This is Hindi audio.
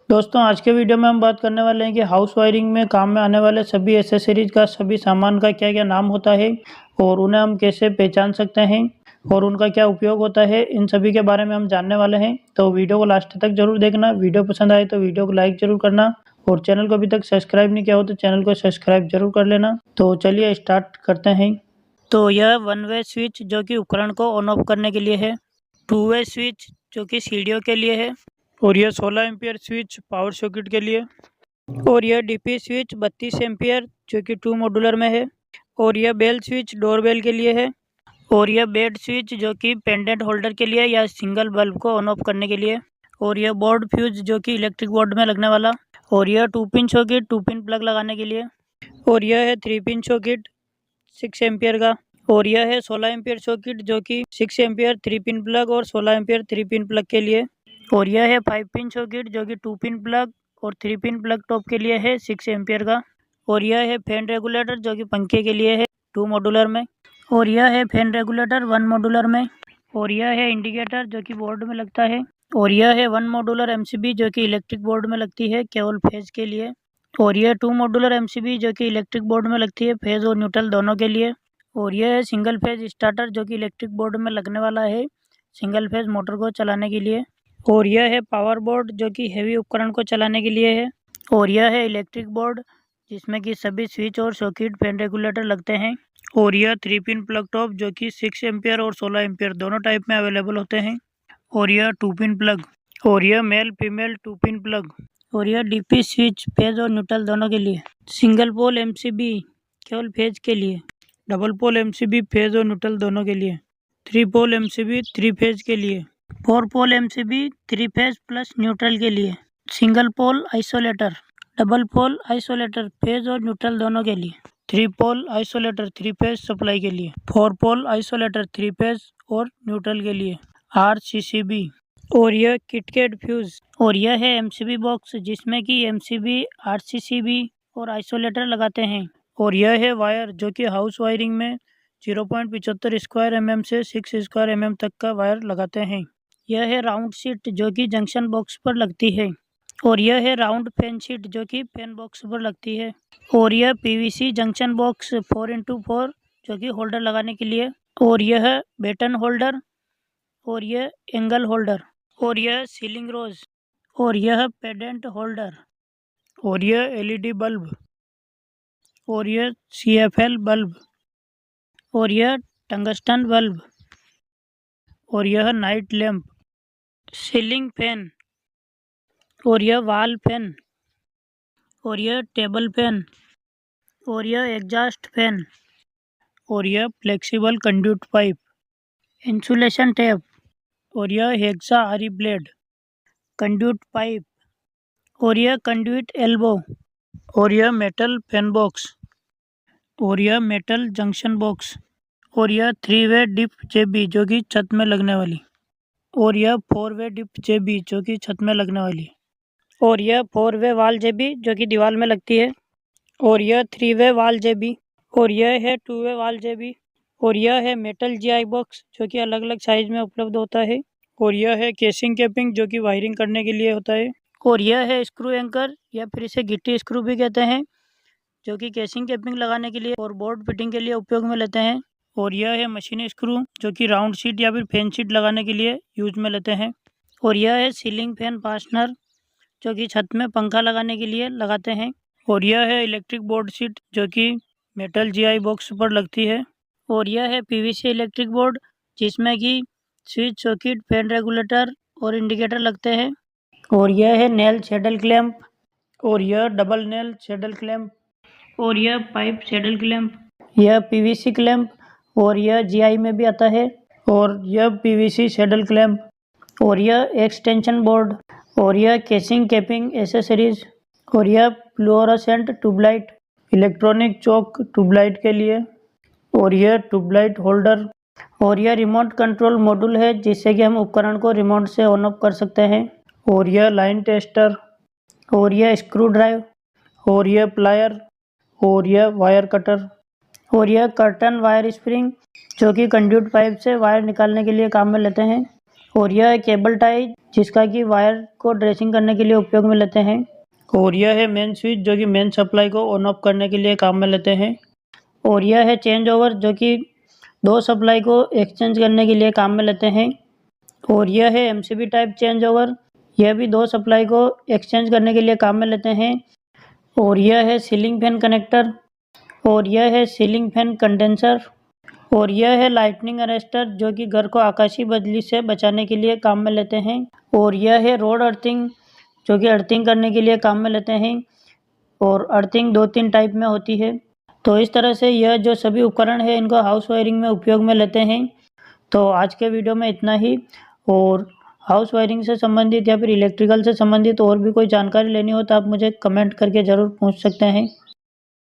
दोस्तों आज के वीडियो में हम बात करने वाले हैं कि हाउस वायरिंग में काम में आने वाले सभी एसेसरीज का सभी सामान का क्या क्या नाम होता है और उन्हें हम कैसे पहचान सकते हैं और उनका क्या उपयोग होता है, इन सभी के बारे में हम जानने वाले हैं। तो वीडियो को लास्ट तक जरूर देखना। वीडियो पसंद आए तो वीडियो को लाइक जरूर करना और चैनल को अभी तक सब्सक्राइब नहीं किया हो तो चैनल को सब्सक्राइब जरूर कर लेना। तो चलिए स्टार्ट करते हैं। तो यह वन वे स्विच जो कि उपकरण को ऑन ऑफ करने के लिए है, टू वे स्विच जो कि सीढ़ियों के लिए है, और यह 16 एम्पियर स्विच पावर सॉकेट के लिए, और यह डीपी स्विच 32 एम्पियर जो कि 2 मॉड्यूलर में है, और यह बेल स्विच डोर बेल के लिए है, और यह बेड स्विच जो कि पेंडेंट होल्डर के लिए या सिंगल बल्ब को ऑन ऑफ करने के लिए, और यह बोर्ड फ्यूज जो कि इलेक्ट्रिक बोर्ड में लगने वाला, और यह 2 पिन सॉकेट 2 पिन प्लग लगाने के लिए, और यह है 3 पिन सॉकेट 6 एम्पियर का, और यह है 16 एम्पियर सॉकेट जो कि 6 एम्पियर 3 पिन प्लग और 16 एम्पियर 3 पिन प्लग के लिए, और यह है 5 पिन सॉकेट जो कि 2 पिन प्लग और 3 पिन प्लग टॉप के लिए है 6 एम्पियर का, और यह है फैन रेगुलेटर जो कि पंखे के लिए है 2 मॉड्यूलर में, और यह है फैन रेगुलेटर 1 मॉड्यूलर में, और यह है इंडिकेटर जो कि बोर्ड में लगता है, और यह है 1 मॉड्यूलर एमसीबी जो कि इलेक्ट्रिक बोर्ड में लगती है केवल फेज के लिए, और यह 2 मॉड्यूलर एमसीबी जो कि इलेक्ट्रिक बोर्ड में लगती है फेज और न्यूट्रल दोनों के लिए, और यह है सिंगल फेज स्टार्टर जो कि इलेक्ट्रिक बोर्ड में लगने वाला है सिंगल फेज मोटर को चलाने के लिए, और यह है पावर बोर्ड जो कि हेवी उपकरण को चलाने के लिए है, और यह है इलेक्ट्रिक बोर्ड जिसमें कि सभी स्विच और सॉकेट फैन रेगुलेटर लगते हैं, और यह 3 पिन प्लग टॉप जो कि 6 एम्पियर और 16 एम्पियर दोनों टाइप में अवेलेबल होते हैं, और यह 2 पिन प्लग, और यह मेल फीमेल 2 पिन प्लग, और यह डीपी स्विच फेज और न्यूट्रल दोनों के लिए, सिंगल पोल एमसीबी केवल फेज के लिए, डबल पोल एमसीबी फेज और न्यूट्रल दोनों के लिए, 3 पोल एमसीबी 3 फेज के लिए, 4 pole MCB 3 phase plus neutral के लिए, single pole isolator, double pole isolator phase और न्यूट्रल दोनों के लिए, 3 पोल आइसोलेटर 3 फेज सप्लाई के लिए, 4 पोल आइसोलेटर 3 फेज और न्यूट्रल के लिए, आरसीसीबी, और यह किटकैट फ्यूज, और यह है एमसीबी बॉक्स जिसमें कि एमसीबी आरसीसीबी और आइसोलेटर लगाते हैं, और यह है वायर जो कि हाउस वायरिंग में 0.75 स्क्वायर mm से 6 स्क्वायर mm तक का वायर लगाते हैं। यह है राउंड शीट जो कि जंक्शन बॉक्स पर लगती है, और यह है राउंड फैन शीट जो कि फैन बॉक्स पर लगती है, और यह पीवीसी जंक्शन बॉक्स 4x4 जो कि होल्डर लगाने के लिए, और यह बटन होल्डर, और यह एंगल होल्डर, और यह सीलिंग रोज, और यह पेडेंट होल्डर, और यह एलईडी बल्ब, और यह सीएफएल बल्ब, और यह टंगस्टन बल्ब, और यह नाइट लैंप, सीलिंग फैन, और यह वॉल फैन, और यह टेबल फैन, और यह एग्जॉस्ट फैन, और यह flexible conduit pipe, insulation tape, और यह हेक्सा आरी ब्लेड, कंड्यूट पाइप, और यह कंड्यूट एल्बो, और यह मेटल फैन बॉक्स, और यह मेटल जंक्शन बॉक्स, और यह 3 वे डिप जेबी जो कि छत में लगने वाली, और यह 4 वे डिप जेबी जो कि छत में लगने वाली, और यह 4 वे वाल जेबी जो कि दीवार में लगती है, और यह 3 वे वाल जेबी, और यह है 2 वे वाल जेबी, और यह है मेटल जीआई बॉक्स जो कि अलग अलग साइज में उपलब्ध होता है, और यह है केसिंग कैपिंग जो कि वायरिंग करने के लिए होता है, और यह है स्क्रू एंकर या फिर इसे गिट्टी स्क्रू भी कहते हैं जो कि केसिंग कैपिंग लगाने के लिए और बोर्ड फिटिंग के लिए उपयोग में लेते हैं, और यह है मशीन स्क्रू जो कि राउंड शीट या फिर फैन शीट लगाने के लिए यूज में लेते हैं, और यह है सीलिंग फैन फास्टनर जो कि छत में पंखा लगाने के लिए लगाते हैं, और यह है इलेक्ट्रिक बोर्ड शीट जो कि मेटल जीआई बॉक्स पर लगती है, और यह है पीवीसी इलेक्ट्रिक बोर्ड जिसमें कि स्विच सॉकेट फैन रेगुलेटर और इंडिकेटर लगते हैं, और यह है नेल सैडल क्लैंप, और यह डबल नेल सैडल क्लैंप, और यह पाइप सैडल क्लैंप, यह पीवीसी क्लैंप, और यह जीआई में भी आता है, और यह पीवीसी सैडल क्लैंप, और यह एक्सटेंशन बोर्ड, और यह केसिंग कैपिंग एसेसरीज, और यह फ्लोरोसेंट ट्यूबलाइट, इलेक्ट्रॉनिक चौक ट्यूबलाइट के लिए, और यह ट्यूबलाइट होल्डर, और यह रिमोट कंट्रोल मॉड्यूल है जिससे कि हम उपकरण को रिमोट से ऑन ऑफ कर सकते हैं, और यह लाइन टेस्टर, और यह स्क्रू ड्राइव, और यह प्लायर, और यह वायर कटर, और यह कर्टन वायर स्प्रिंग जो कि कंड्यूट पाइप से वायर निकालने के लिए काम में लेते हैं, और यह है केबल टाई जिसका कि वायर को ड्रेसिंग करने के लिए उपयोग में लेते हैं। और यह है मेन स्विच जो कि मेन सप्लाई को ऑन ऑफ करने के लिए काम में लेते हैं। और यह है चेंज ओवर जो कि 2 सप्लाई को एक्सचेंज करने के लिए काम में लेते हैं। और यह है एमसीबी टाइप चेंज ओवर, यह भी 2 सप्लाई को एक्सचेंज करने के लिए काम में लेते हैं। और यह है सीलिंग फैन कनेक्टर, और यह है सीलिंग फैन कंडेंसर, और यह है लाइटनिंग अरेस्टर जो कि घर को आकाशीय बिजली से बचाने के लिए काम में लेते हैं। और यह है रोड अर्थिंग जो कि अर्थिंग करने के लिए काम में लेते हैं। और अर्थिंग 2-3 टाइप में होती है। तो इस तरह से यह जो सभी उपकरण है इनको हाउस वायरिंग में उपयोग में लेते हैं। तो आज के वीडियो में इतना ही। और हाउस वायरिंग से संबंधित या फिर इलेक्ट्रिकल से संबंधित और भी कोई जानकारी लेनी हो तो आप मुझे कमेंट करके ज़रूर पूछ सकते हैं।